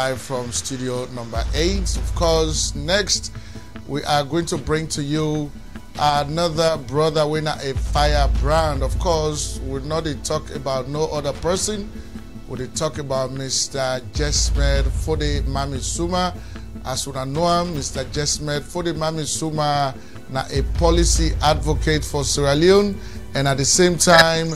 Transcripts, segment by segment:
live from studio number 8. Of course, next we are going to bring to you another brother winner, a firebrand. Of course, we'll not talk about no other person. We'll talk about Mr. Jesmed F.M. Suma. As we know him, Mr. Jesmed F.M. Suma, na a policy advocate for Sierra Leone, and at the same time,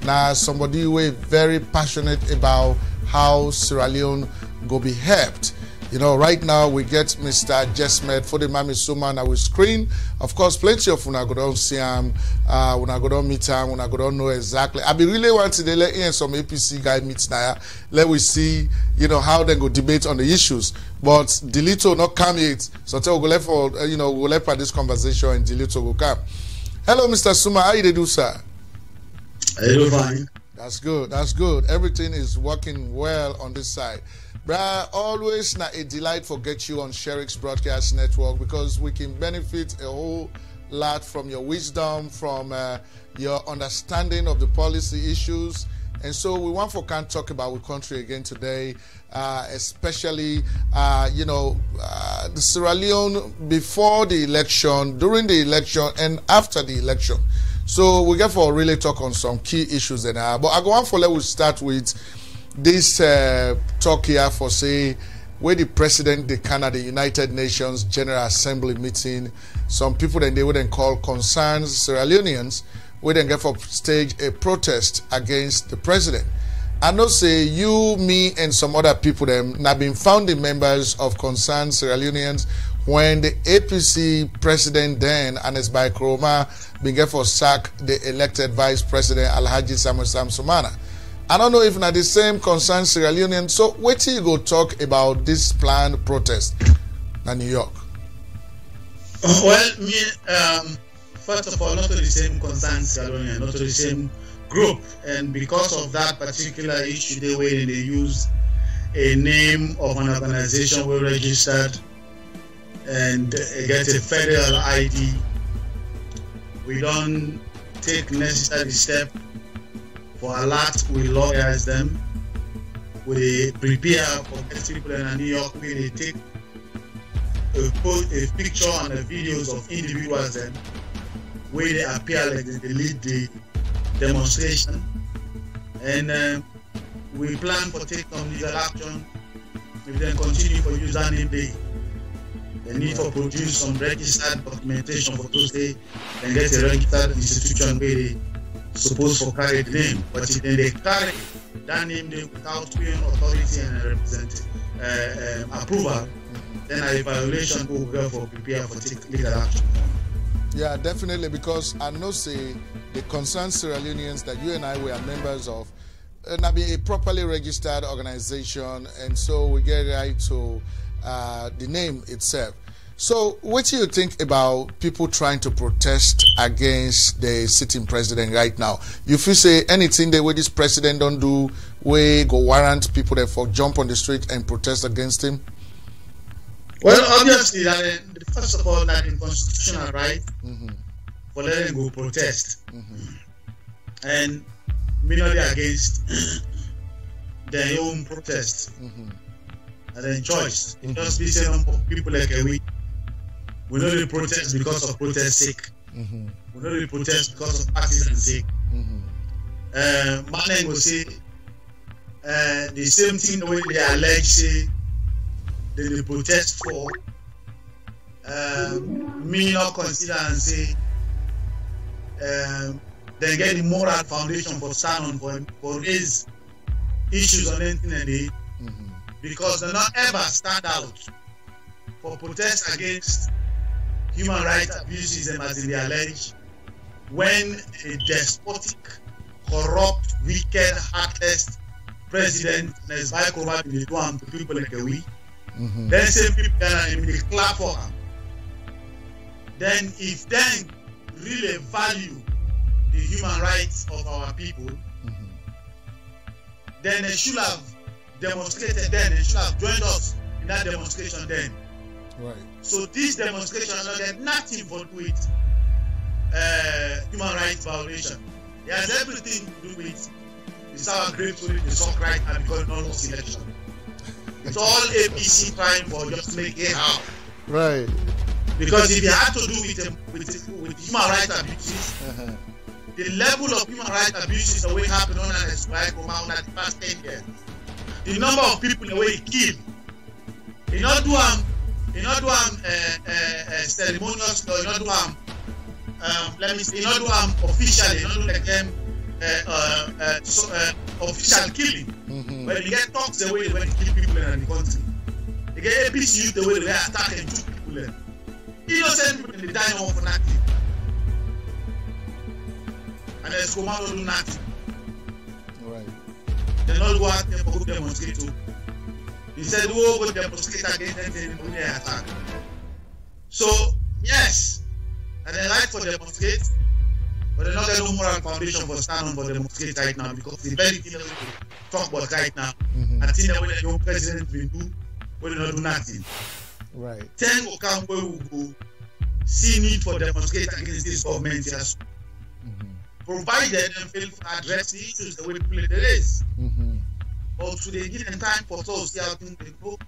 now somebody who is very passionate about how Sierra Leone go be helped. You know, right now we get Mr. Jesmed F.M. Suma on our screen. Of course, plenty of una go down see him, una go down meet him, una go down know exactly. I be really wanting to let in some APC guy meet now. Let we see, you know, how they go debate on the issues. But Delito not come yet, so tell we go left for we'll left for this conversation and Delito will come. Hello, Mr. Suma, how you do, sir? Hello, fine. That's good. That's good. Everything is working well on this side. Bruh, always a delight for get you on Sherix Broadcast Network because we can benefit a whole lot from your wisdom, from your understanding of the policy issues. And so we want for can talk about our country again today, especially, the Sierra Leone before the election, during the election, and after the election. So we get for really talk on some key issues there now. But I go on for let we start with this talk here for say where the president the Canada United Nations General Assembly meeting, some people then they wouldn't call concerned Sierra Leoneans we then get for stage a protest against the president. I know say you, me, and some other people them now been founding members of concerned Sierra Leoneans when the APC president then Anes Bai Kroma been get for sack the elected vice president Alhaji Samuel Sumana. I don't know if not the same concern Sierra Leonean. So wait till you go talk about this planned protest in New York. Well, me, first of all, not to the same concern Sierra Leonean, not to the same group, and because of that particular issue, they use a name of an organization we registered and get a federal ID. We don't take necessary step for a lot, we lawyers them. We prepare for people in New York. We take a picture and the videos of individuals them where they appear like they lead the demonstration, and we plan for take some legal action. We then continue for username day. They need to produce some registered documentation for those days and get a registered institution where they supposed for carry the name, but if they carry that name without paying authority and represent approval, then a violation will go for prepare for take legal action. Yeah, definitely, because I know say the concerned Sierra Leoneans that you and I were members of not be a properly registered organization, and so we get right to the name itself. So what do you think about people trying to protest against the sitting president right now? You feel say anything the way this president don't do, we go warrant people therefore jump on the street and protest against him? Well, obviously, first of all, that in constitutional right for letting go protest, and merely against their own protest and then choice. It just be saying people like we don't really protest because of protest sake. We don't really protest because of partisan sake. Manen will say the same thing the way they allege say they protest for. Me not consider and say then get the moral foundation for stand on for raise issues on anything and they because they not ever stand out for protest against human rights abuses as they allege when a despotic, corrupt, wicked, heartless president is by corrupt in the to people like a we. Then same people they clap for him. Then if then really value the human rights of our people, then they should have demonstrated then, they should have joined us in that demonstration then. Right. So this demonstration has nothing to do with human rights violation. It has everything to do with the sour grapes with the sock right and because no lost election. It's all APC trying for just make it out. Right. Because if you had to do with human rights abuses, the level of human rights abuses the way happened on an expire in the past 10 years, the number of people the way he killed, you not do ceremonious, you not do let me say, you not do officially, you not do like them official killing. When you get talks the way when you kill people in the country, you get APC the way they attack and shoot people in. Innocent people in the dying off for nothing. And there's commando do nothing. Right. They not go out there for good demonstrate too. He said, "Oh, go demonstrate against anything when they attack." So yes, and they like for demonstrate, but they not get no moral foundation for stand on for demonstrate right now because the very thing that we talk about right now, I think that when the young president will do, will not do nothing. Right. 10 will come where we go see need for demonstrate against this government yes. Provided and fail to address the issues the way people in the race. But should they give them time for so see how things will go?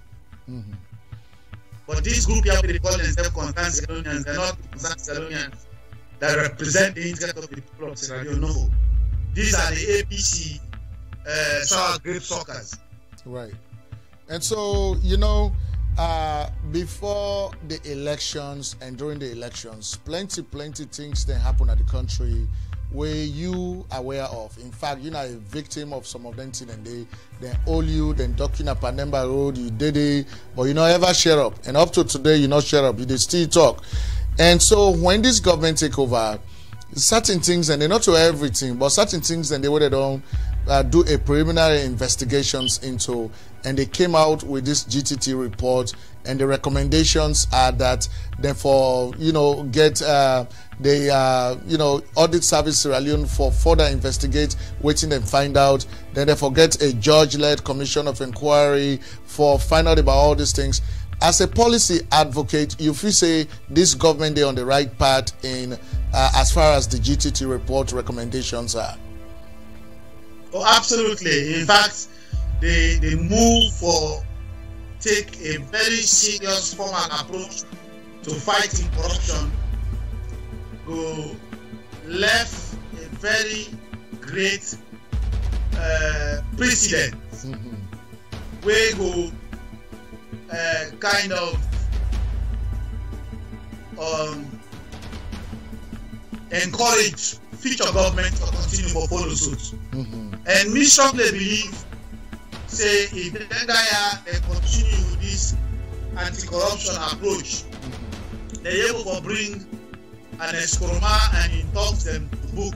But this group here, they call themselves concerned Salonians, they're not concerned Salonians that represent the interest of the people of Sierra Leone. No. These are the APC sour grape suckers. Right. And so, before the elections and during the elections, plenty things that happen at the country were you aware of? In fact, you're not a victim of some of them things, and they hold you, then docking up Panemba Road, you did it, but you not ever share up. And up to today, you not share up, you still talk. And so when this government take over, certain things, and they're not to everything, but certain things, and they would don't do a preliminary investigations into, and they came out with this GTT report, and the recommendations are that therefore, get audit service Sierra Leone for further investigate, waiting and find out, then therefore get a judge-led commission of inquiry for find out about all these things. As a policy advocate, you feel say this government is on the right path in as far as the GTT report recommendations are? Oh, absolutely. In fact, they move for take a very serious formal approach to fighting corruption. Go left a very great precedent. Where go kind of encourage future government to continue for follow suit. And me strongly believe, say if the guy they continue with this anti-corruption approach, they're able to bring an escroma and in talks them to book.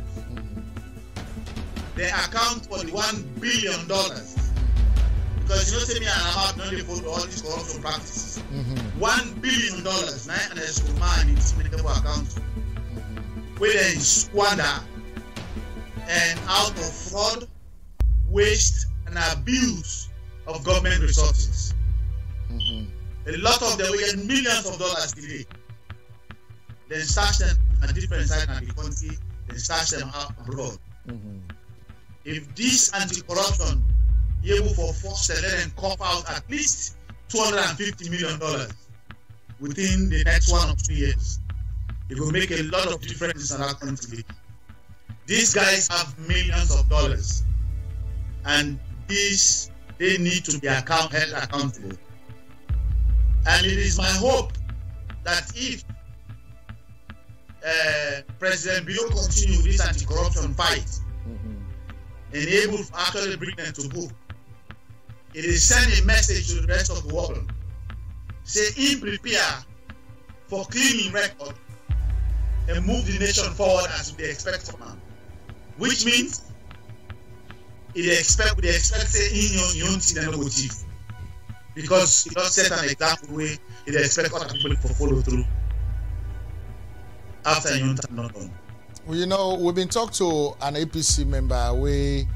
They account for the $1 billion. Because say me and I'm not only for all these corruption practices. $1 billion, now an escroma and it's manageable account. Where they squander and out of fraud, waste, and abuse of government resources. A lot of them will get millions of dollars today. Then stash them at different sides of the country, then stash them out abroad. If this anti-corruption is able for force to let them cough out at least $250 million within the next 1 or 2 years, it will make a lot of difference in our country. These guys have millions of dollars, and they need to be held accountable. And it is my hope that if President Bilo continue this anti-corruption fight and able to actually bring them to book, it is send a message to the rest of the world. Say, in prepare for cleaning record and move the nation forward as we expect from them. Which means we expect say in your own thing and no chief. Because it does set an example where it expect other people to follow through after your own time not done. Well, we've been talking to an APC member we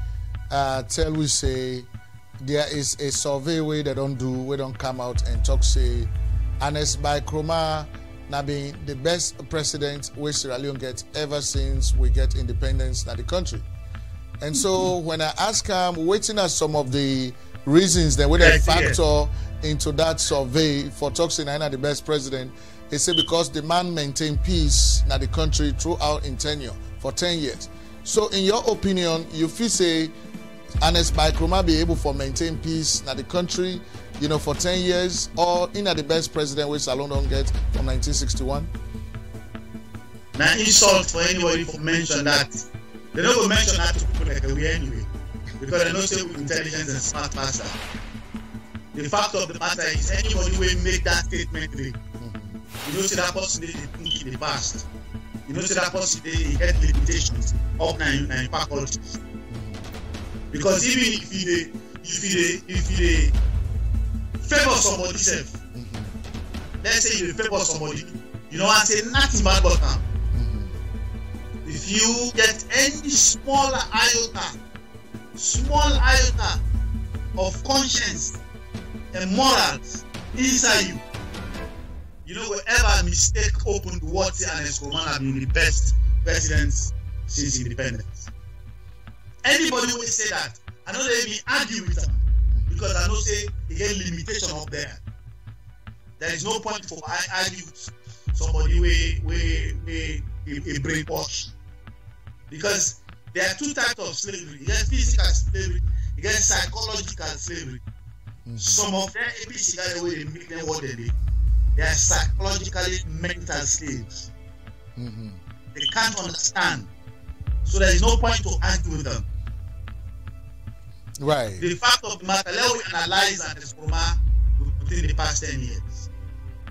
say there is a survey we don't come out and talk say Ernest by Kroma now being the best president we Sierra Leone gets ever since we get independence in the country. And so when I ask him, waiting at some of the reasons then, where they factor into that survey for talking I'm the best president, they say because the man maintained peace in the country throughout in tenure for 10 years. So in your opinion, you feel say Ernest Bai Koroma be able to maintain peace in the country, you know, for 10 years, or in the best president which Salone don't get from 1961? Now insult for anybody to mention that. They don't go mention that to people like we anyway. Because they know say with intelligence and smart faster. The fact of the matter is anybody will make that statement today. You know say that person they think in the past. You know say that person they get limitations of nine faculties. Because even if you favor somebody self, let's say you favor somebody, you know I say nothing bad about them. If you get any small iota of conscience and morals inside you, you know wherever mistake open the word say Ernest Koroma have been the best president since independence. Anybody will say that, I know they be argue with them because I know say they get limitation up there. There is no point for I argue with somebody we brainwash. Because there are two types of slavery. You get physical slavery, you get psychological slavery. Some of them APC the way they make them what they do. They are psychologically mental slaves. They can't understand. So there is no point to argue with them. Right. The fact of the matter, let we analyze Ernest Koroma within the past 10 years.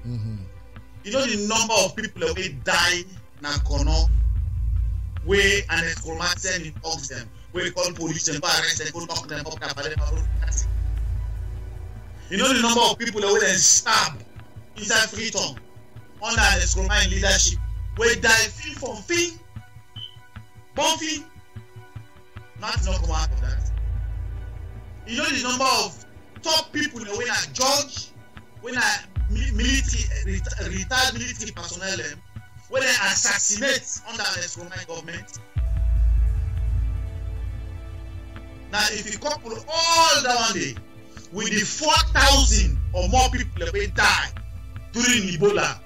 You know the number of people that will die in Kono where Ernest Koroma send in talks them, where call police and go arrest them, go knock them up. You know the number of people that will then stab inside Freetown under Ernest Koroma in leadership, where die fee from fee, bon fee, nothing not come out of that. You know the number of top people that when a judge, when a military, retired military personnel, when they assassinate under the Roman government. Now, if you couple all that one day with the 4,000 or more people that will die during Ebola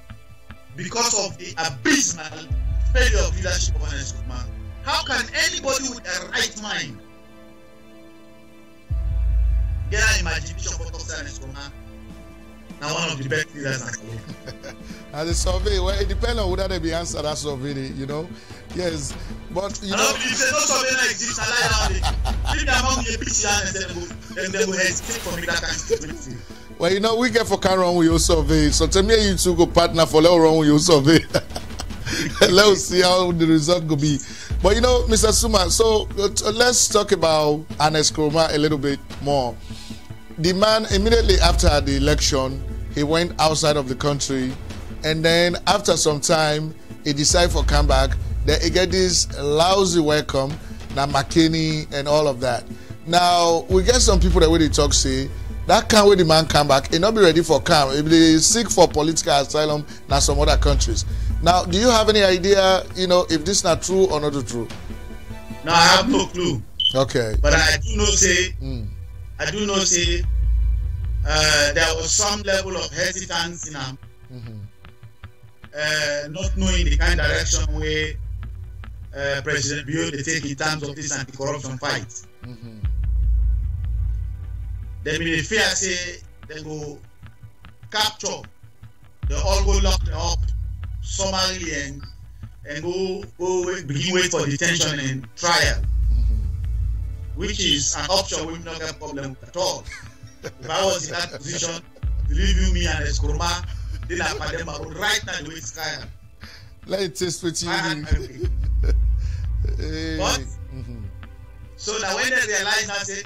because of the abysmal failure of leadership of Ernest Koroma, how can anybody with a right mind get an imagination for Ernest Koroma? Now one of the best leaders in Salone. As a survey, well, it depends on whether they be answered that survey, you know. Yes, but you know. I don't believe no survey that exists. I lie down. If they among the APC and they will hesitate for me that kind of statement. Well, you know, we get for can run with your survey. So tell me you two go partner for let's run with your survey. Let's see how the result will be. But you know, Mr. Suma, so let's talk about Ernest Koroma a little bit more. The man, immediately after the election, he went outside of the country, and then after some time, he decided for come back. Then he get this lousy welcome, now McKinney and all of that. Now, we get some people that when they talk say, that can't wait the man come back, he not be ready for come. If they seek for political asylum in some other countries. Now, do you have any idea, you know, if this is not true or not true? No, I have no clue. Okay. But I do know say, there was some level of hesitance in him, not knowing the kind of direction where President Bio they take in terms of this anti-corruption fight. They may fear say they go capture, they all go lock them up summarily and go begin wait for detention and trial, which is an option we will not have problem at all. If I was in that position, believe you me and Ernest Koroma, then I would right now the way it's trial. Let it taste with you. But so now when they realize that say,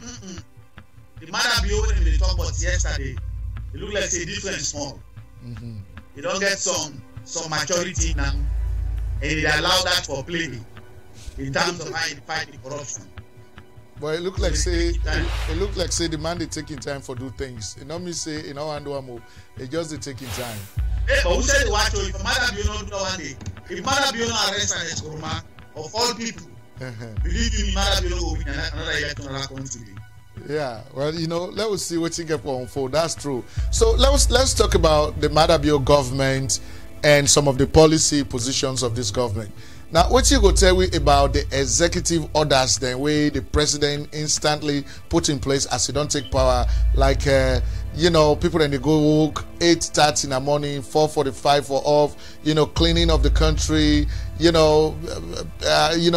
the matter be over they talk about yesterday, it look like say different small. You don't get some maturity now, and they allow that for play in terms of how you fight the corruption. But it look like say the man they taking time for do things. You know me say in our move, they just they taking time. Hey, but who said the watch? If Mother Bio not do one day, if Mother Bio not arrest Ernest Koroma of all people, believe you me, Mother Bio will win another election around country. Yeah, well, let's see what you get for unfold. That's true. So let's talk about the Madabio government and some of the policy positions of this government. Now, what you go tell me about the executive orders, the way the president instantly put in place as he don't take power, like people then they go work 8:30 in the morning, 4:45 for off, cleaning of the country,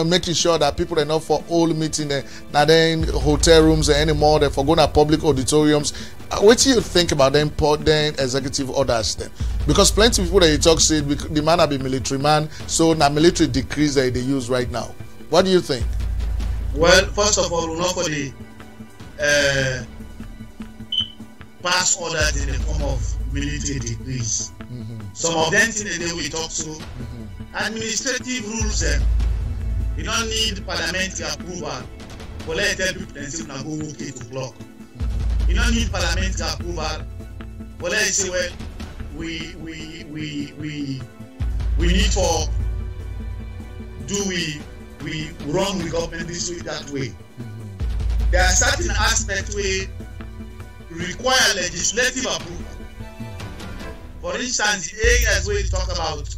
making sure that people are not for all meeting there, not in hotel rooms anymore, they're for going to public auditoriums. What do you think about the important executive orders then? Because plenty of people that you talk say the man have been military man, so now military decrees that they use right now. What do you think? Well, first of all, we're not for the pass orders in the form of military decrees. Some of them in the day we talk to administrative rules them. You don't need parliamentary approval. But let's tell people and say go work 8 o'clock. You don't need parliamentary approval. But let's say well we need for we run the government this way, that way. There are certain aspects where require legislative approval. For instance, the areas where we talk about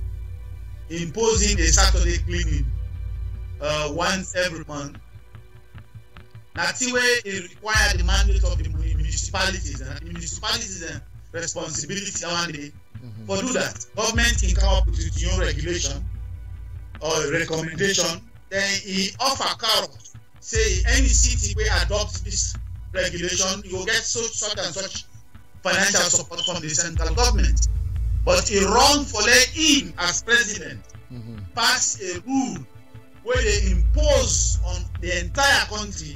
imposing a Saturday cleaning once every month, that's the way it requires the mandate of the municipalities, and the municipalities' responsibility around it for do that. Government can come up with its own regulation or recommendation, then he offer carrot. Say any city where adopts this regulation, you will get such and such financial support from the central government. But it wrong for him as president pass a rule where they impose on the entire country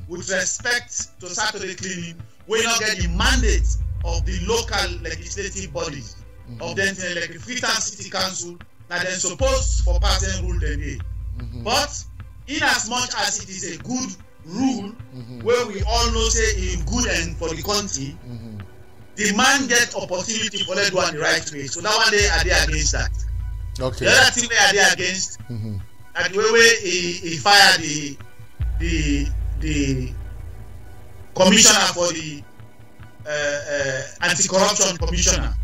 with respect to Saturday cleaning, where you not get the mandate of the local legislative bodies of the like the Freetown City Council that they're supposed for passing rule they need. But in as much as it is a good rule where we all know say is good and for the country, the man get opportunity for them to do it the right way. So that one day are they against that. Okay. The other thing they are they against and the way he fired the commissioner for the anti-corruption commissioner.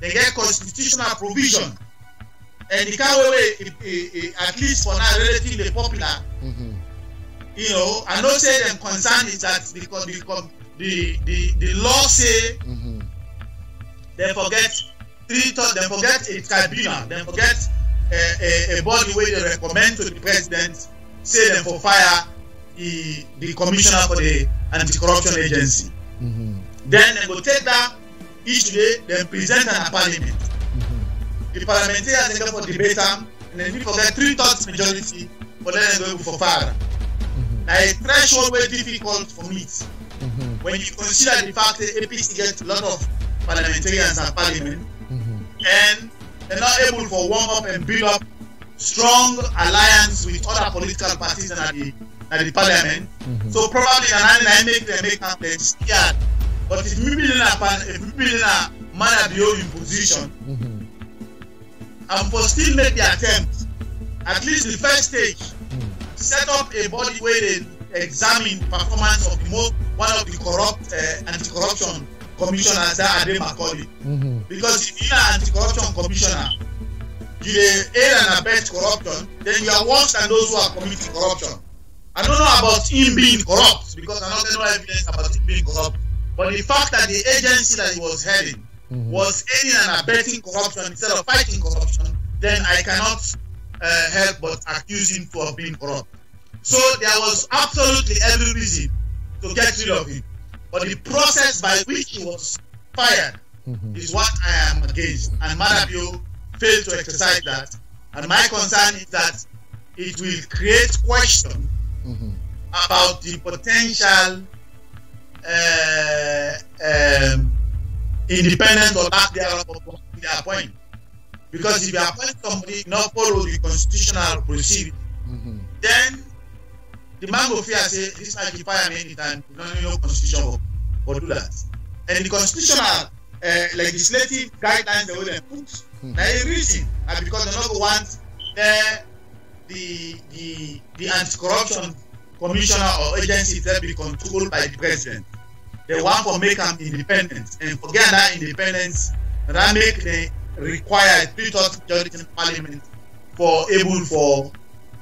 They get constitutional provision, and the kind of way at least for now relatively popular. I know say them concern is that because the law say they forget they forget a tribunal, they forget a body where they recommend to the president say them for fire the commissioner for the anti-corruption agency. Then they go take that each day, then present in a parliament. The parliamentarians they go for debate them, and then we forget 3/3 majority, but then they go for fire. Now a threshold very difficult for me. When you consider the fact that APC gets a lot of parliamentarians at parliament, and they're not able to warm up and build up strong alliance with other political parties at the parliament. So probably they make them scared. But if we build a Madabio in position, and for still make the attempt, at least the first stage, set up a body where they examine the performance of one of the corrupt anti-corruption commissioners that Ade Macaulay. Because if you're an anti-corruption commissioner, you aid and abet corruption, then you are worse than those who are committing corruption. I don't know about him being corrupt because I don't know evidence about him being corrupt. But the fact that the agency that he was heading was aiding and abetting corruption instead of fighting corruption, then I cannot help but accuse him of being corrupt. So there was absolutely every reason to get rid of him. But the process by which he was fired is what I am against. And Madabio failed to exercise that. And my concern is that it will create question about the potential independence or lack thereof of the appointment. Because if you appoint somebody not follow the constitutional procedure, then the man will fear say this might be fire me anytime. We don't know constitution or do that. And the constitutional legislative guidelines they will put. There is a reason, because they don't want the anti-corruption commissioner or agency that be controlled by the president. They want to make them independent and forget that independence that make the required 3/4 majority in parliament for able for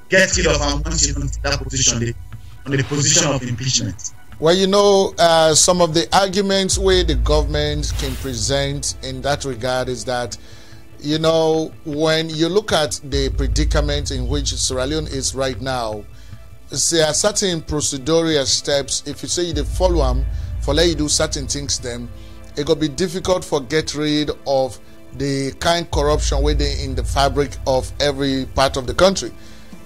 get rid of our once in that position on the position of impeachment. Well, you know, some of the arguments where the government can present in that regard is that, you know, when you look at the predicament in which Sierra Leone is right now, there are certain procedural steps. If you say you follow them for let you do certain things, then it could be difficult for get rid of the kind of corruption where they in the fabric of every part of the country.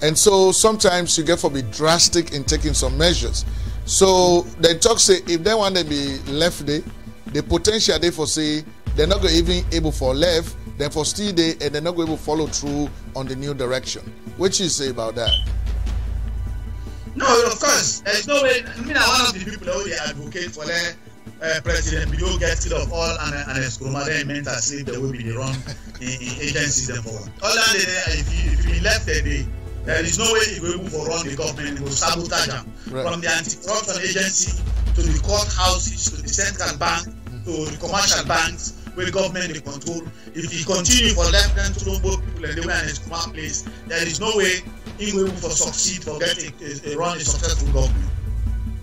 And so sometimes you get for be drastic in taking some measures. So they talk say if they want to be left there, the potential they for say they're not going to even able for left, then for still there, and they're not going to follow through on the new direction. What you say about that? No, of course. There's no way. I mean, one of the people who they advocate for the president, we don't get rid of all and excommunication as if they will be the wrong agencies and for one. All that if you left the day, there is no way you will able to run the government, will sabotage them. Right. From the anti-corruption agency to the courthouses to the central bank to the commercial banks where government they control. If you continue for left them to both people and they were in a smart place, there is no way he will able to succeed for getting run a successful government.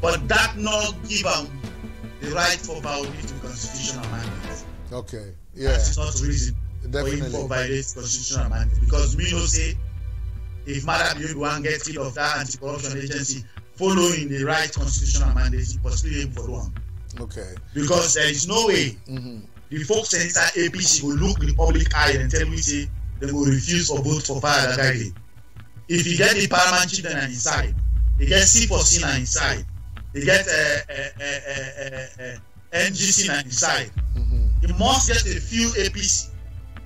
But that not give them the right for violating constitutional mandate. Okay. Yeah. That is not the reason for him to violate constitutional mandate. Because we know say if Madam you want get rid of that anti-corruption agency following the right constitutional mandate, he was still able to one. Okay. Because there is no way the folks inside APC will look the public eye and tell me say they will refuse to vote for fire that guy. If you get the paramount children inside, you get C4C inside, you get NGC inside. You must get a few APC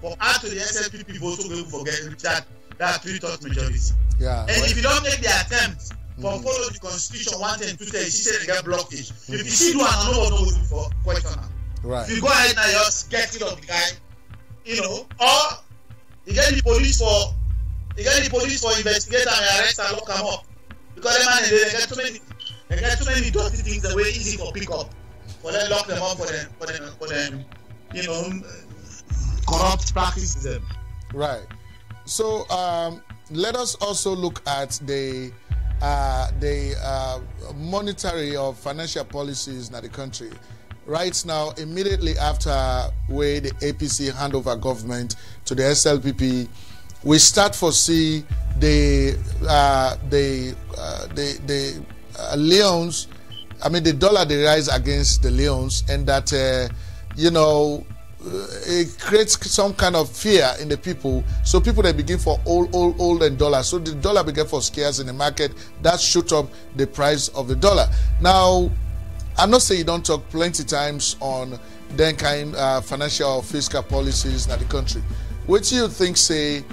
for add to the SLPP vote to forget that 3/4 majority. Yeah. And if you don't make the attempt for follow the constitution 110 210, you see they get blockage. If you see do one, no one knows for question. Right. If you go ahead now, just get rid of the guy, you know, or you get the police for investigate and arrest and lock them up. Because them man they get too many dirty things that way easy for pick up. For them lock them up for them you know corrupt practices. Right. So let us also look at the monetary or financial policies in the country. Right now, immediately after where the APC hand over government to the SLPP, we start to see the leons. I mean, the dollar they rise against the leons, and that you know. It creates some kind of fear in the people. So people they begin for old and dollar. So the dollar begin for scarce in the market. That shoot up the price of the dollar. Now, I'm not saying you don't talk plenty times on then kind financial or fiscal policies in the country. What do you think say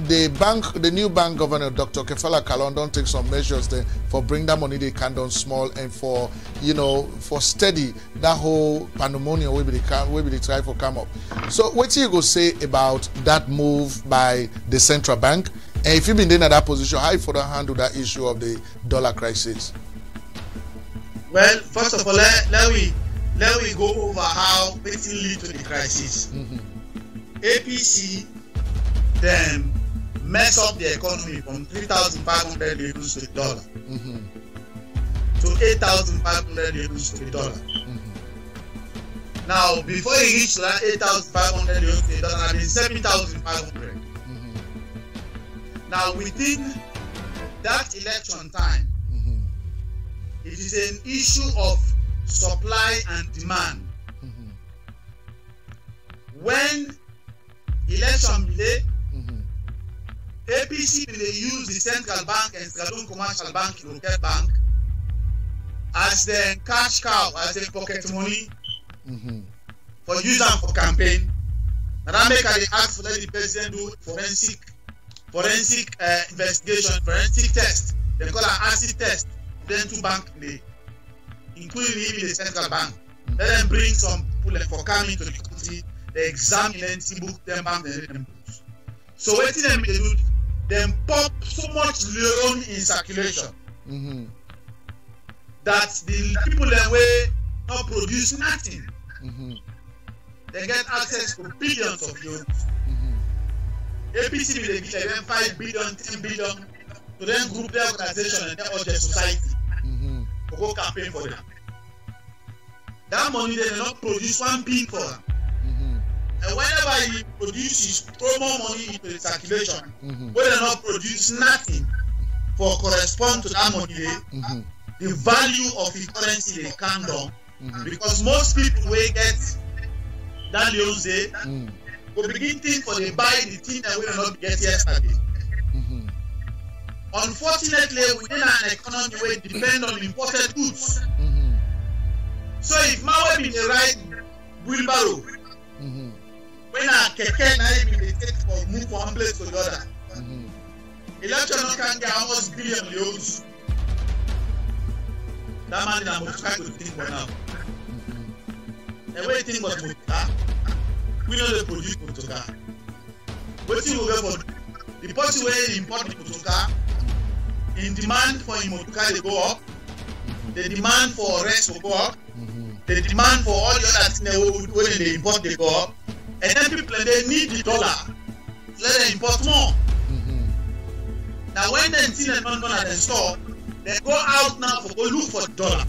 the new bank governor, Dr. Kefala Kalon, don't take some measures there for bring that money they can down small and for, you know, for steady that whole pandemonium where they try for come up. So what do you go say about that move by the central bank? And if you've been in that position, how you further handle that issue of the dollar crisis? Well, first of all, let we go over how it lead to the crisis. APC then mess up the economy from 3,500 euros to the dollar to 8,500 euros to the dollar. Now, before he reached that 8,500 euros to the dollar, I mean 7,500. Now, within that election time, it is an issue of supply and demand. When election delay, APC will use the central bank and Salone commercial bank, local bank, as the cash cow, as the pocket money for use them for campaign. And I make a ask for the president do forensic investigation, forensic test. They call an acid test. Then to bank, including even the central bank. Let them bring some people for coming to the country. They examine and see book them bank and them books. So what them they do? Them pop so much loan in circulation. that the people that way not produce nothing. They get access to billions of loans. APC will give them 5 billion, 10 billion to then group their organization and their other society to go campaign for them. That money they will not produce one pin for them. And whenever he produces promo money into the circulation, we will not produce nothing for correspond to that money. The value of the currency they count on, because most people will get that loans they will begin think for they buy the thing that we will not get yesterday. Unfortunately, within an economy where it depend on imported goods. So if Mawe be the right wheelbarrow, when a keke na be the take for move from one place to the other, election can get almost billion loans. That man in a motorcar to think for now. And when you think about motorcar, we know they produce motorcar. What you will go for the person where they import the motorcar, in demand for motorcar they go up, the demand for rest will go up, the demand for all the other things when they import they go up, and then people they need the dollar, so let them import more. Now when they see them not gonna store, they go out now for go look for the dollar.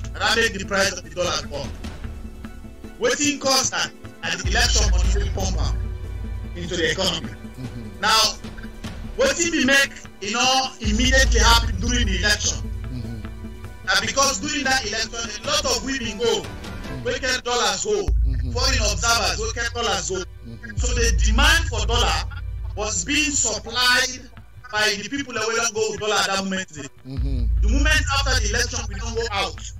And that make the price of the dollar go up. Waiting cost that at the election money will pump out into the economy. Now, what we make immediately happen during the election. And because during that election, a lot of women go, we get dollars go, foreign observers, we get dollars go. So the demand for dollar was being supplied by the people that will not go with dollar at that moment. The moment after the election, we don't go out.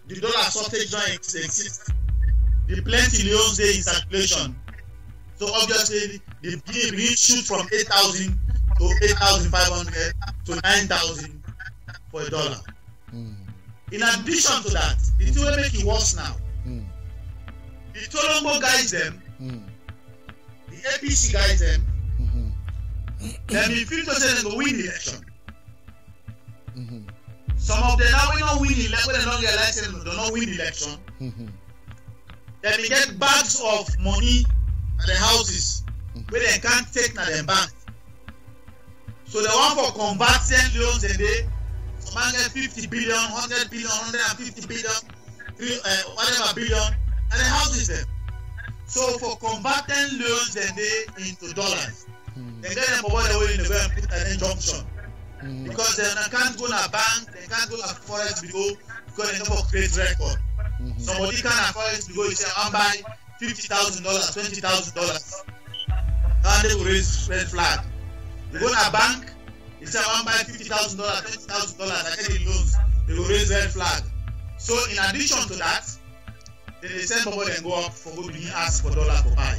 The dollar shortage don't exist. The plenty loans there in circulation. So obviously, the BA shoot from 8,000 to 8,500 to 9,000 for a dollar. In addition to that, it will make it worse now. The Tolombo guys them, the APC guys them, then if you say they go win the election. Some of them now will not win the election, they don't get license, they don't win the election. Then they get bags of money at the houses where they can't take na them bank. So they want for converting loans and they some man get 50 billion, 100 billion, 150 billion, whatever billion, and the houses them. So for converting loans and they into dollars, they get them over the way in the way and put an injunction. Because they can't go to a bank, they can't go to a forest because they never create record. Somebody can afford it to go and say, I'm buying $50,000, $20,000. And they will raise red flag. You go to a bank, you say, I'm buying $50,000, $20,000, I get the loans. They will raise red flag. So in addition to that, they send somebody and go up for go to ask for dollar for buy.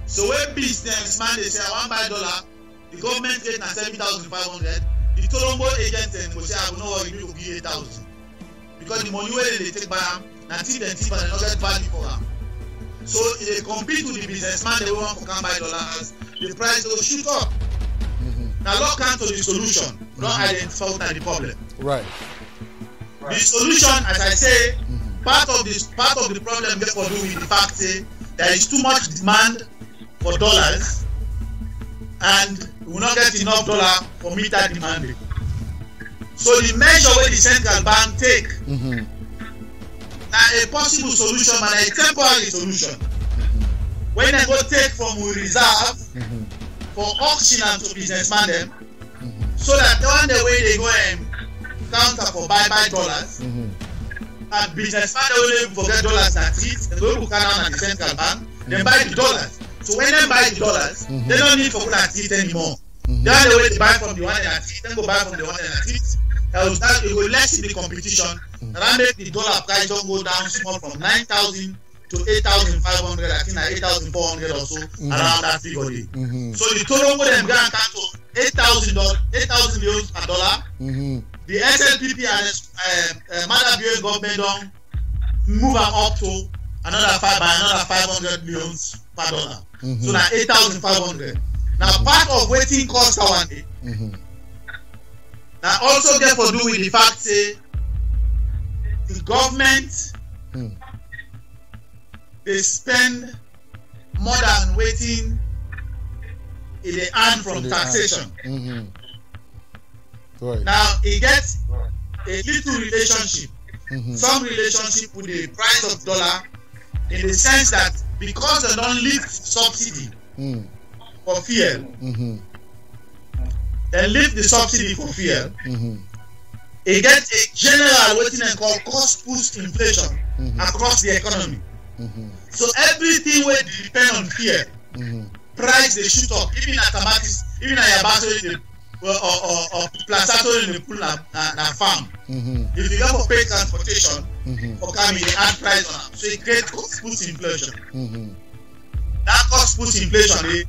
So when businessman they say, I want buy dollar, the government get na 7,500. The Tolombo agent and will say, I will know what you will give 8,000. Because the money where they take by them, na tip and tip and they not get value for them. So if they compete with the businessman, they want to come buy dollars, the price will shoot up. Now look into the solution, not identify the problem. Right. The solution, as I say, part of the problem therefore do with the fact that there is too much demand for dollars and we will not get enough dollar for meet that demand. So the measure where the central bank take now a possible solution and a temporary solution. When they go take from reserve for auction and to businessman them, so that one the way they go and counter for buy dollars, and businessman they will forget dollars at it, and go book down at the central bank, they buy the dollars. So when they buy the dollars, they don't need for at it anymore. The other way they buy from the one at it, then go buy from the one at it. It will lessen the competition, and that make the dollar price don't go down small from 9,000 to 8,500. I think like 8,400 or so around that figure. So the total for them grand count to 8,000 euros per dollar. The SLPP and Mother Bureau government don't move up to another 500 millions per dollar. So now 8,500. Now part of waiting cost one day. Now also therefore do with the fact say the government they spend more than waiting in the earn from taxation. Right. Now it gets a little relationship, some relationship with the price of dollar, in the sense that because they don't lift subsidy for fuel, they lift the subsidy for fuel, it gets a general what they call cost push inflation across the economy. So everything will depend on fuel. Price they shoot up, even at Tamatis, even at Yabato or Plasato in the pool and farm. If you go for paid transportation, for coming, they add price on them. So it creates cost push inflation. That cost push inflation, they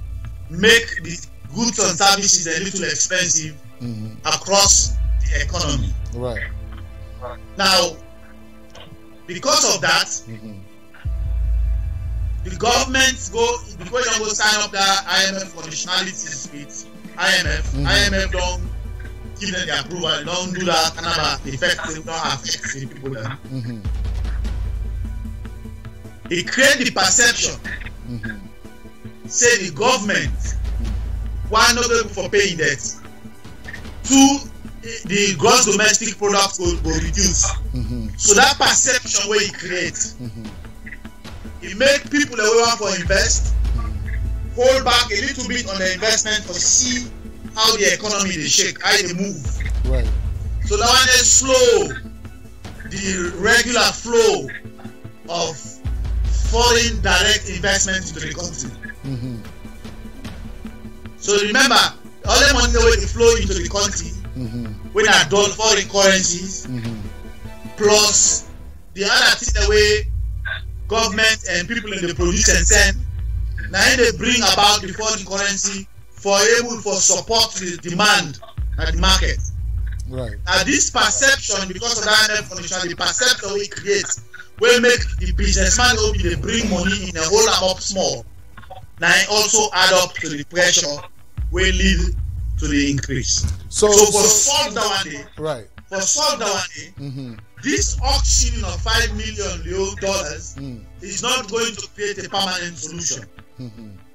make the goods and services a little expensive across the economy. Right. Now, because of that, the government because they don't go sign up that IMF conditionalities with IMF. IMF don't give them the approval, don't do that kind of effect, don't affect the people there. It creates the perception, say the government, one not able for paying debt, two, the gross domestic product will reduce. So that perception where it creates, it make people that want for invest hold back a little bit on the investment to see how the economy they shake, how they move. Right. So that one they slow the regular flow of foreign direct investment into the country. So remember, all the money that will flow into the country when are done foreign currencies plus the other thing the way government and people in the produce and send, now they bring about the foreign currency for able for support the demand at the market. Right. Now this perception, because of that IMF condition, the perception we create will make the businessman will be they bring money in a whole lot up small. Now it also add up to the pressure will lead to the increase. So for solve that one day, right. For solve that one day, this auction of $5 million is not going to create a permanent solution.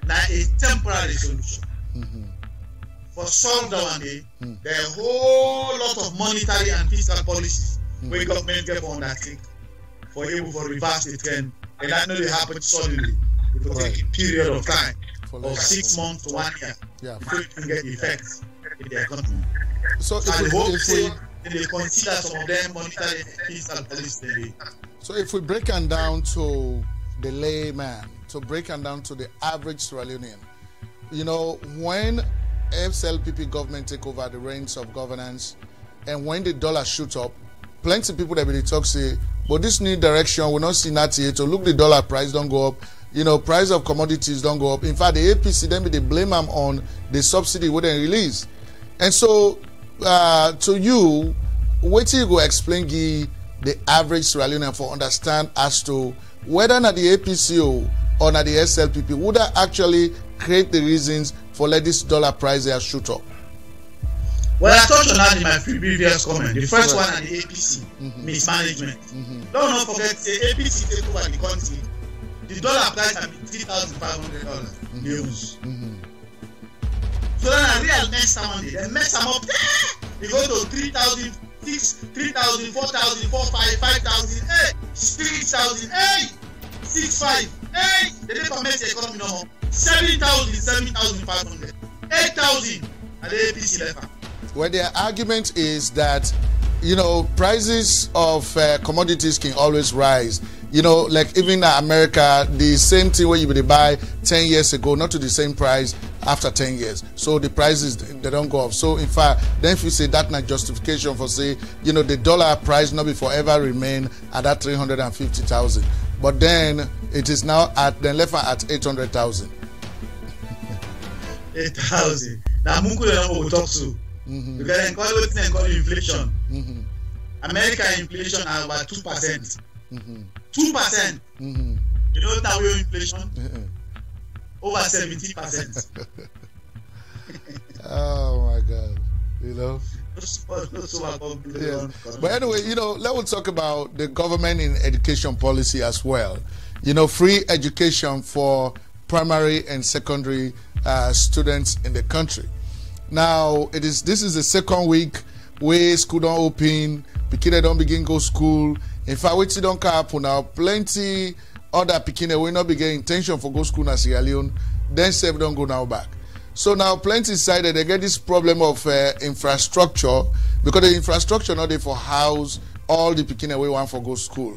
Now a temporary solution. For solve that one day, there are a whole lot of monetary and fiscal policies where government get on that thing for able to reverse the trend, and that not happen suddenly. It will take a period of time of 6 months to 1 year before you can get the effects in the economy. So they consider some of them monetary and fiscal policies. So if we break them down to the layman, to break them down to the average Sierra Leonean, you know, when SLPP government take over the reins of governance and when the dollar shoot up, plenty of people that will talk say, but this new direction will not see that here. So look, the dollar price don't go up. You know, price of commodities don't go up. In fact, the APC then they blame them on the subsidy wouldn't release. And so, to you, what you go explain the average Sierra Leonean for understand as to whether not the APCO or not the SLPP would that actually create the reasons for let this dollar price there shoot up? Well, I touched on that in my previous comment. The first one and the APC mismanagement. Don't not forget, the APC take over the country. The dollar price has been $3,500 news. So then I realized next time they mess them up. They go to 3,000, 3,000, 4,000, 4,500, 5,000, 6,000, 6,500. They didn't make the economy no more. 7,000, 7,500, 8,000 at the APC level. Well, their argument is that, you know, prices of commodities can always rise. You know, like even in America, the same thing where you would buy 10 years ago, not to the same price after 10 years. So the prices, they don't go up. So in fact, then if you say that's not justification for say, you know, the dollar price not be forever remain at that 350,000. But then it is now at, then left at 800,000. 8,000. Now, Munku will talk to. Because they call inflation. America inflation are about 2%. 2%. You know that we inflation? Over 70%. Oh my God. You know. Yeah. But anyway, let's talk about the government in education policy as well. Free education for primary and secondary students in the country. Now, this is the second week where school don't open, pikin don't begin go school. In fact, which don't happen now, plenty other pikin will not begin intention for go school in Sierra Leone, then save don't go now back. So now plenty decided they get this problem of infrastructure, because the infrastructure not there for house all the pikin we want for go school.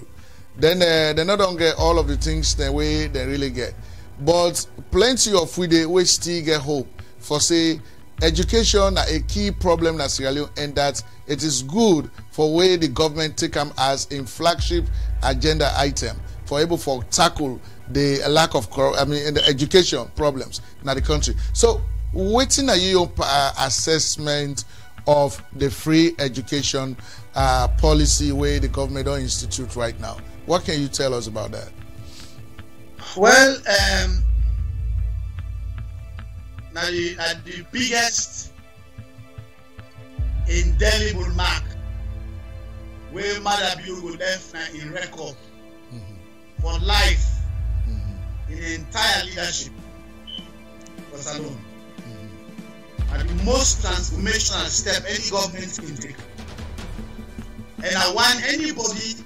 Then they not don't get all of the things the way they really get. But plenty of we still get hope for say education a key problem in Sierra Leone, and that it is good for where the government take them as a flagship agenda item for able to tackle the lack of in the education problems in the country. So waiting at your assessment of the free education policy where the government don't institute right now. What can you tell us about that? Well, now the biggest indelible mark where Mother Bill will left in record for life in the entire leadership for Salone. And the most transformational step any government can take. And I want anybody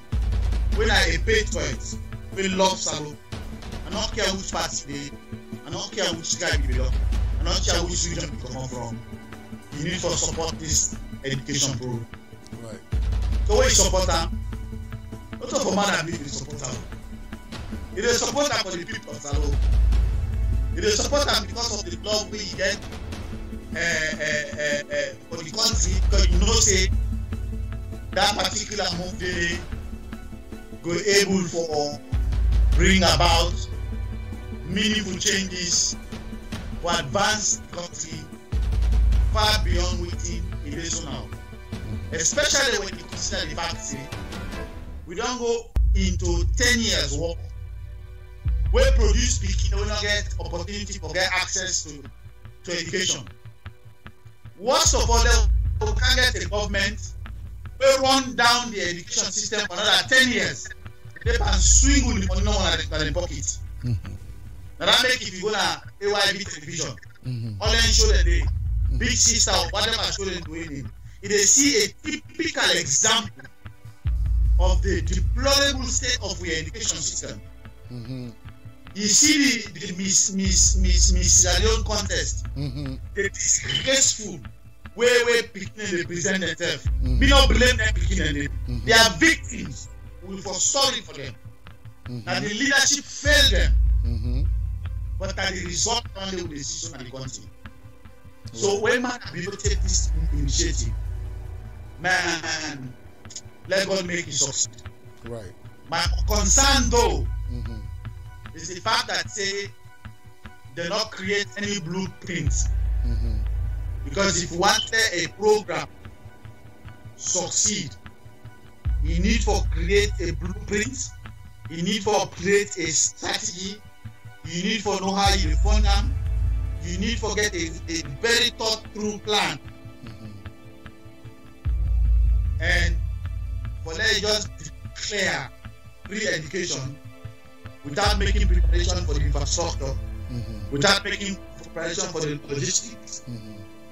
when I pay for it will love Salone. I don't care which party they, I don't care which guy you belong, I don't care which region you come from. You need to support this education program. Right. So when you support them, not for Mother Bill, you support them. It is support them for the people of Salone. It is support them because of the love we get for the country, because say that particular move they go able for bring about meaningful changes for advance the country far beyond waiting it is now. Especially when you consider the fact say we don't go into 10 years work where produce pikin will not get opportunity for get access to education. Worst of all, we can get a government will run down the education system for another 10 years. They can swing with the money no one in the pocket. Now that make if you go to AYB television, all they show the day, big sister or whatever show them doing it. If they see a typical example of the deplorable state of the education system. You see the Miss Sierra Leone contest, the disgraceful way they present themselves. We don't blame them picking they are victims. We feel sorry for them. Now the leadership failed them, but that the result only with the decision of the country. So when man people take this initiative, man, let God make it succeed. Right. My concern though is the fact that say they not create any blueprints. Because if you want a program succeed, you need to create a blueprint, you need to create a strategy, you need to know how you fund them, you need to get a very thought through plan. And for them just declare free education without making preparation for the infrastructure, without making preparation for the logistics,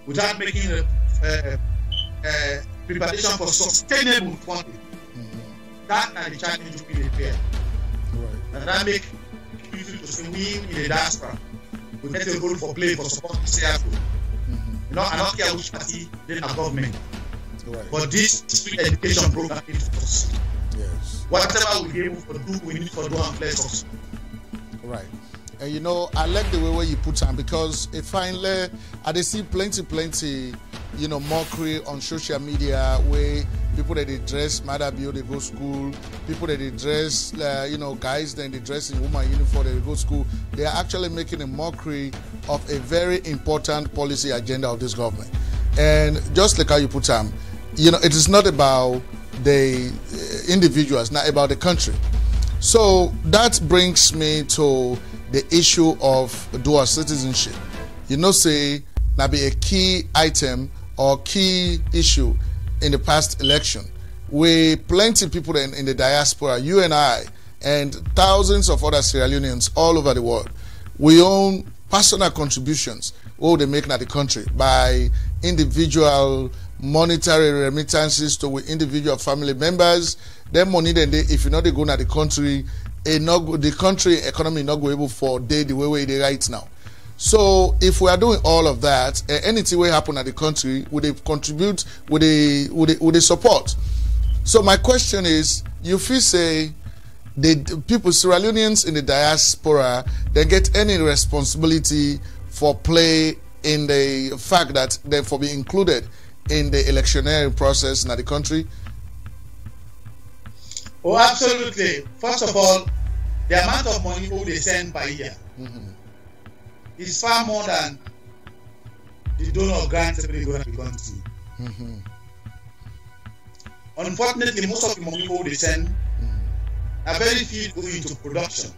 without making preparation for sustainable funding. That are the challenge we prepare. And that make people to say we in the diaspora we get a role for play for support the CFO. I don't care which party they are government. But this free education program is for us. Yes. Whatever we able to do, we need to do and place us. Right. And I like the way where you put on, because if finally I see plenty, mockery on social media where people that they dress Mother Bill, they go school, people that they dress, guys then they dress in woman uniform, they go school. They are actually making a mockery of a very important policy agenda of this government. And just like how you put on, it is not about the individuals, not about the country. So that brings me to the issue of dual citizenship. Say, now be a key item or key issue in the past election. We plenty people in the diaspora, you and I, and thousands of other Sierra Leoneans all over the world. We own personal contributions what they make in the country by individual monetary remittances to individual family members. Them money then if you know they go to the country, the country economy not go able for day the way they right now. So if we are doing all of that, anything will happen at the country, would they contribute, would they support? So my question is, you feel say the people, Sierra Leoneans in the diaspora, they get any responsibility for play in the fact that they for being included in the electioneering process in the country? Oh, absolutely. First of all, the amount of money they send per year is far more than the donor grants every go to the country. Unfortunately, most of the money they send are very few go into production.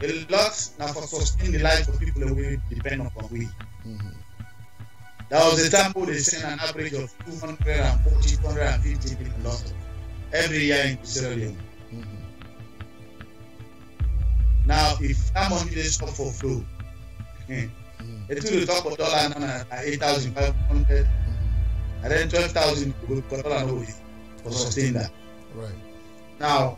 A lot now for sustaining the life of people that we depend upon we. That was the example they send an average of 240, 250 people every year in Sierra Leone. Now, if that money is stop for flow, it will top of dollar at 8,500, and then 12,000 will go dollar for sustain that. Right. Now,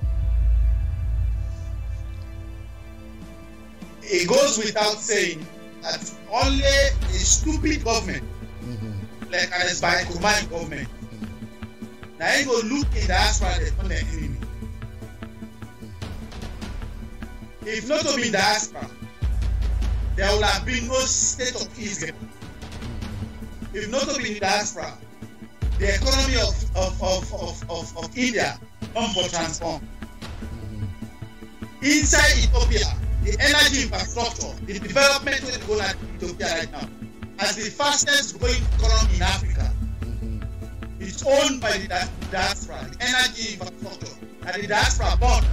it goes without saying that only a stupid government, like an Ibrahim government, now you go look in the diaspora on the enemy. If not to be diaspora, there will have been no state of Israel. If not to be diaspora, the economy of India come for transform. Inside Ethiopia, the energy infrastructure, the development that is going on in Ethiopia right now, as the fastest growing economy in Africa, it's owned by the diaspora, the energy infrastructure, and the diaspora bond.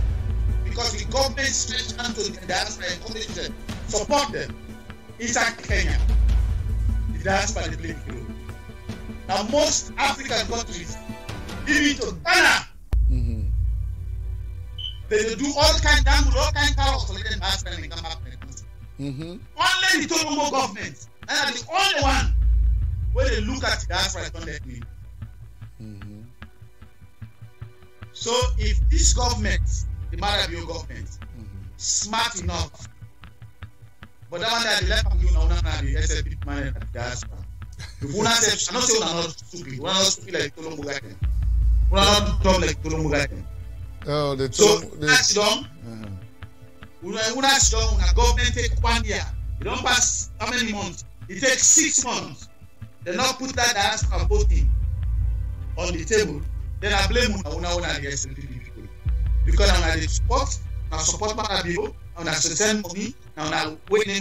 Because the government stretched hands to the diaspora and encourage them, support them. Inside Kenya, the diaspora is playing a role. Now most African countries, even to Ghana, they do all kind of powers to let them diaspora and come back to the country. Only the Tolomo government, and are the only one where they look at the diaspora and don't let me. So if this government, the Marabio government, smart enough, but that one that they left you now, the SLP man at the diaspora. If one says, I'm not saying I'm not stupid, we're not stupid like Tolombo Gaten. We're not dumb like Tolombo Gaten. Oh, so that's done. When that's done, when a government take 1 year, it don't pass how many months? It takes 6 months. They not put that diaspora voting on the table. Then I blame the SLP people. Because I'm at the support Marabio, I'm at send money, now I'm waiting,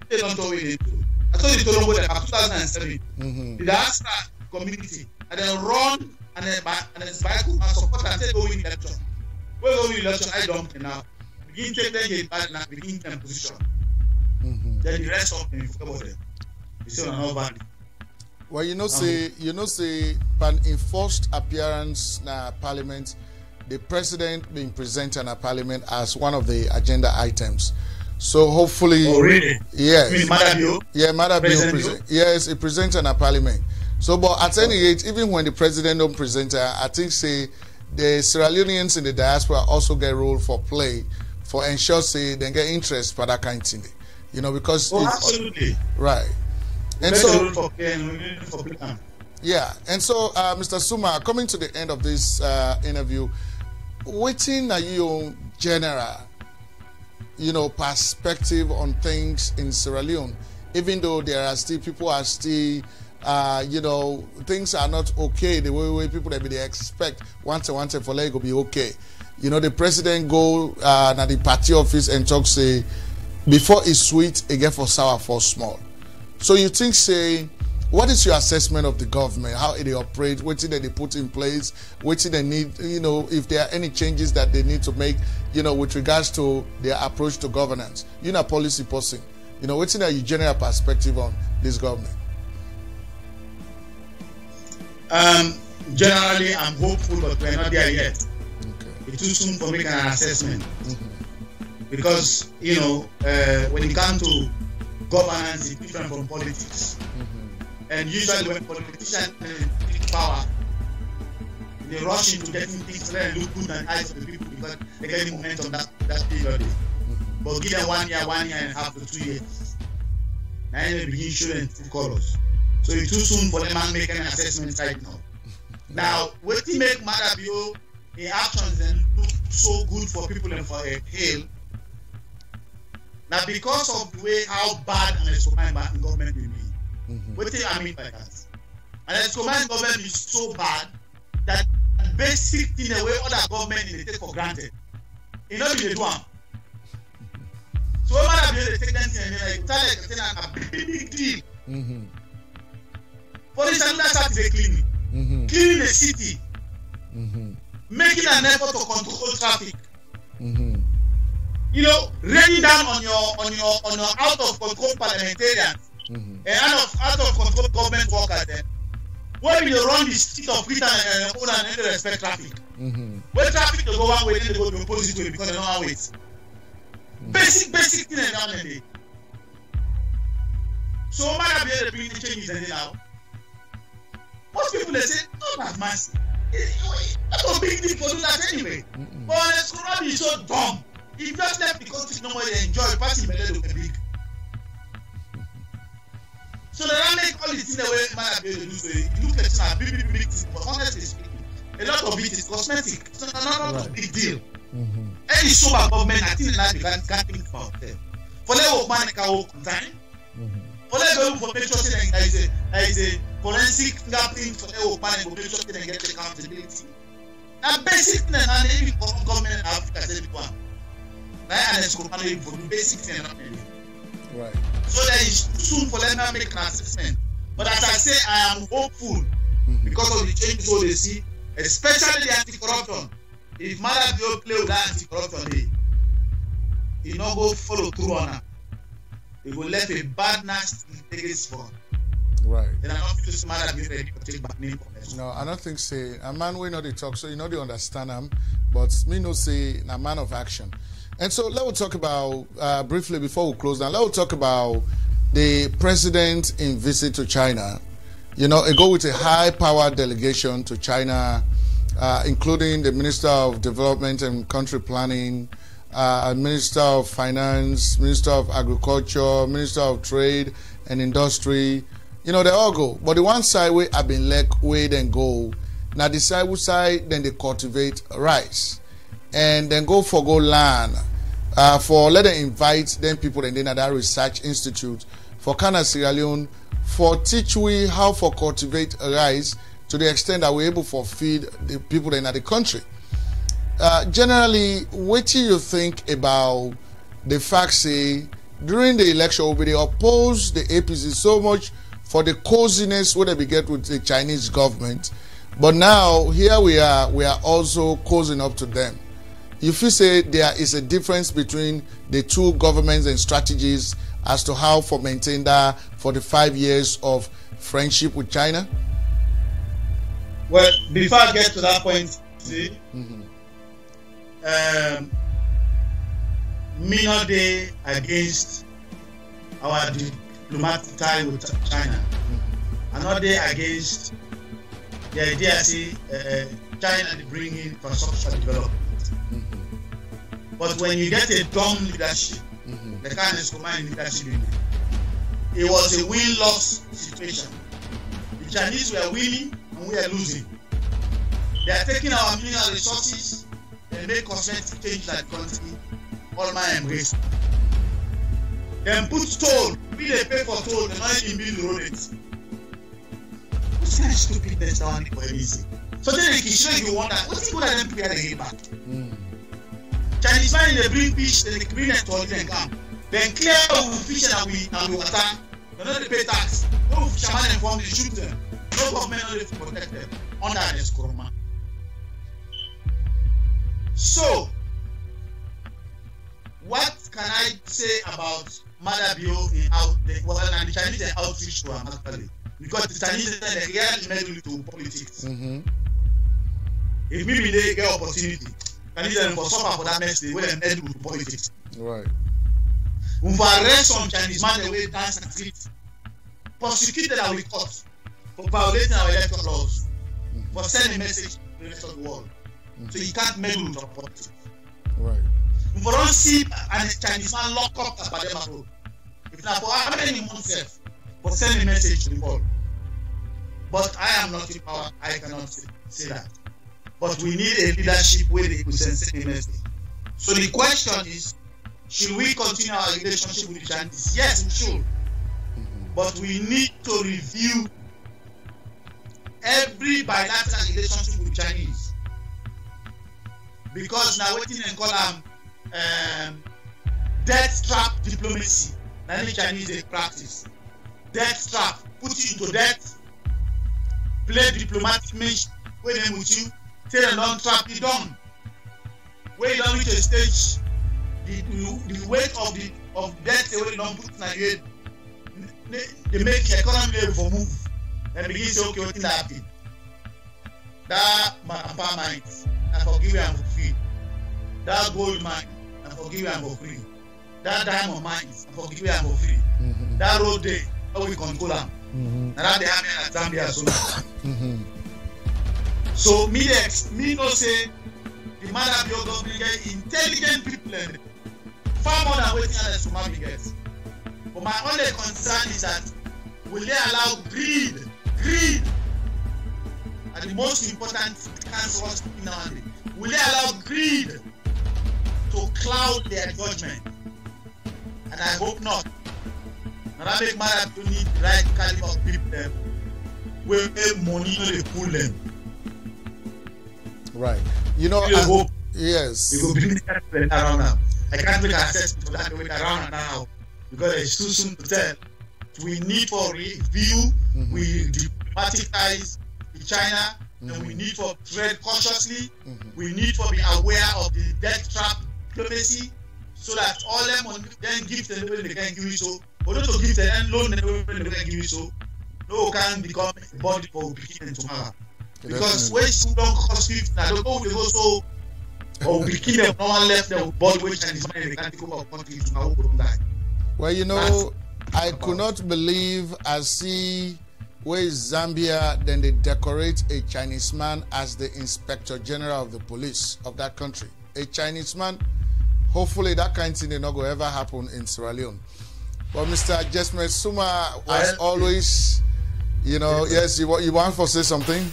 they don't know where they do. I told you Tolombo that in 2007, the diaspora community, and then run and then cycle and support and say, go in election. When go in election, I don't now. Begin to take them back and begin them position. Then the rest of them, forget about them. You say, no value. Well, say, an enforced appearance na parliament, the president being present in a parliament as one of the agenda items. So hopefully, oh really? Yes, you mean Marabio? Yeah, Marabio yes, he presents in a parliament. So, but at any rate, even when the president don't present, I think say the Sierra Leoneans in the diaspora also get role for play for ensure say they get interest for that kind of thing. Because absolutely right. And so yeah, and so Mr. Suma, coming to the end of this interview, waiting are you general, perspective on things in Sierra Leone, even though there are still people are still things are not okay the way people they expect once for let it go be okay. The president go at the party office and talk say before it's sweet, it get for sour for small. So you think say, what is your assessment of the government, how they operate, what did they put in place, what did they need, if there are any changes that they need to make, with regards to their approach to governance? You're a policy person. What's in your general perspective on this government? Generally, I'm hopeful, but we're not there yet. Okay. It's too soon for making an assessment. Because, when it comes to governance, it's different from politics. And usually when politicians take power, they rush into getting things that look good in the eyes of the people because they get the momentum that period. But give them 1 year, 1 year and a half to 2 years. Now they begin showing colors. So it's too soon for them to make an assessment right now. Now, what to make Madabio in actions and look so good for people and for a hail. Now, because of the way how bad an Escobar government will be, what do I mean by that? An Escobar government is so bad that basic thing the way other government they take for granted. You know, they do them. So when Madabio they take them and they like a big deal. For instance, that's how they clean. Cleaning the city, making an effort to control traffic. Raining down on your out of control parliamentarians and out of control government workers. Then, when you run the street of freedom and own and they respect traffic, when traffic they go one way, then they go the opposite way because they don't have wait. Basic thing and down the day. So, might be able to bring the changes and now. Most people they say, "Oh, that's massive. That's a big deal for do that anyway." But the Quran is so dumb. If just left the country, no more they enjoy passing the look big. So they don't make all the things the way man be able to do. So you look at it big things, but honestly speaking, a lot of it is cosmetic. It's not a big deal. Any sober government, I think that you can't think about them. For them, work man can work on time. For them, for make sure there is a forensic fingerprint for them work man and make sure they get accountability. Now basic thing and every government in Africa says everyone. And it's for the basic thing. Right. So there is soon for them to make an assessment. But as I say, I am hopeful because of the changes so they see, especially the anti-corruption. If Madabio play with that anti-corruption, he not go follow through on her. He will left a bad nasty legacy for him. Right. Then I don't feel so Madabio ready to take back name for us. No, I don't think say a man will not talk, so they understand him, but me no say a man of action. And so let's talk about, briefly before we close down, let's talk about the president in visit to China. It go with a high-powered delegation to China, including the Minister of Development and Country Planning, Minister of Finance, Minister of Agriculture, Minister of Trade and Industry. They all go. But the one side where I've been let way then go. Now the side then they cultivate rice. And then go land for let them invite them people and then at that research institute for Sierra Leone for teach we how for cultivate rice to the extent that we're able to feed the people in the country. Generally, what do you think about the fact say during the election they oppose the APC so much for the coziness what they get with the Chinese government, but now here we are also cozying up to them. If you say there is a difference between the two governments and strategies as to how to maintain that for the 5 years of friendship with China? Well, before I get to that point, see, me not day against our diplomatic tie with China. Another day against the idea, see, China to bring in infrastructure development. But when you get a dumb leadership, the kind of command leadership, it was a win-loss situation. The Chinese were winning and we are losing. They are taking our mineral resources and make cosmetic change like country. All my embrace. Then put toll. We they pay for toll. They not even build the road. What's kind of stupidness that one for easy? So then they can show you wonder what's good at them prepare the back. Chinese man they bring fish, then they bring it to and come. Then clear with fish and we water. They don't pay tax. No fisherman inform they shoot them. No government only to protect them under this corona. So, what can I say about Madabio in the Chinese outreach to him actually? because the Chinese they get meddle to politics. Mm-hmm. If maybe they get opportunity, Chinese for suffer for that mess, they will meddle to politics. Right. We for arrest some Chinese man the way dance and street, prosecuted our court for violating our electoral laws, for sending a message to the rest of the world. So you can't meddle to politics. Right. We for don't see a Chinese man lock up at Padema Road. If not for how many months, for sending a message to the world. But I am not in power. I cannot say that. But we need a leadership where they could send a message. So the question is, should we continue our relationship with the Chinese? Yes, we should. But we need to review every bilateral relationship with the Chinese. Because now what they call death trap diplomacy. Now the Chinese they practice. Death trap, put you into death, play diplomatic match, wait them with you, tell a long trap you done. When you don't reach a stage, the weight of death they will not put in your head. They make the economy for move and begin to say, okay, what is happening? That man mines, I forgive you and for free. That gold mine, I forgive you and for free. That diamond mines, I forgive you and for free. That road day, how we control them. And that they have in Zambia so now. So me no say the man of your government get intelligent people far more than waiting at the Suma gets. But my only concern is that will they allow greed are the most important cancerous thing nowadays. Will they allow greed to cloud their judgment? And I hope not. And I make matter to need the right caliber of people them where money they pull them. Right. You know, I hope yes. they will bring the around now. I can't make an assessment for that way around now because it's too soon to tell. We need for review, we diplomatic ties with China, and we need for tread cautiously. We need for be aware of the death trap diplomacy, so that all them then give them the way they can give you so, or not to give them and loan them the way they can give you so. No can become a body for beginning tomorrow. Because when you don't cost 50, now they go so. Or we kill them, no one left their body which and they can't take over countries to now die. Well, you know, I could not believe I see where is Zambia, then they decorate a Chinese man as the Inspector General of the police of that country. A Chinese man, hopefully that kind of thing will not go ever happen in Sierra Leone. But Mr. Jesmed Suma was always, you know, yes, you want to say something?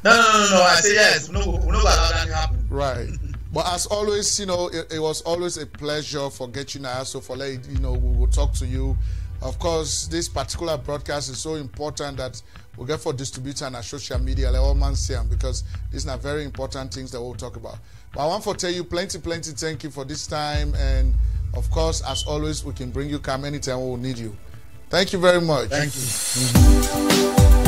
No. I say yes. No, allow that to happen. Right. But as always, you know, it was always a pleasure for getting us. So for like, you know, we will talk to you. Of course, this particular broadcast is so important that we'll get for distributor and our social media, like all man see them, because these are very important things that we'll talk about. But I want to tell you plenty thank you for this time. And of course, as always, we can bring you come anytime we will need you. Thank you very much. Thank you.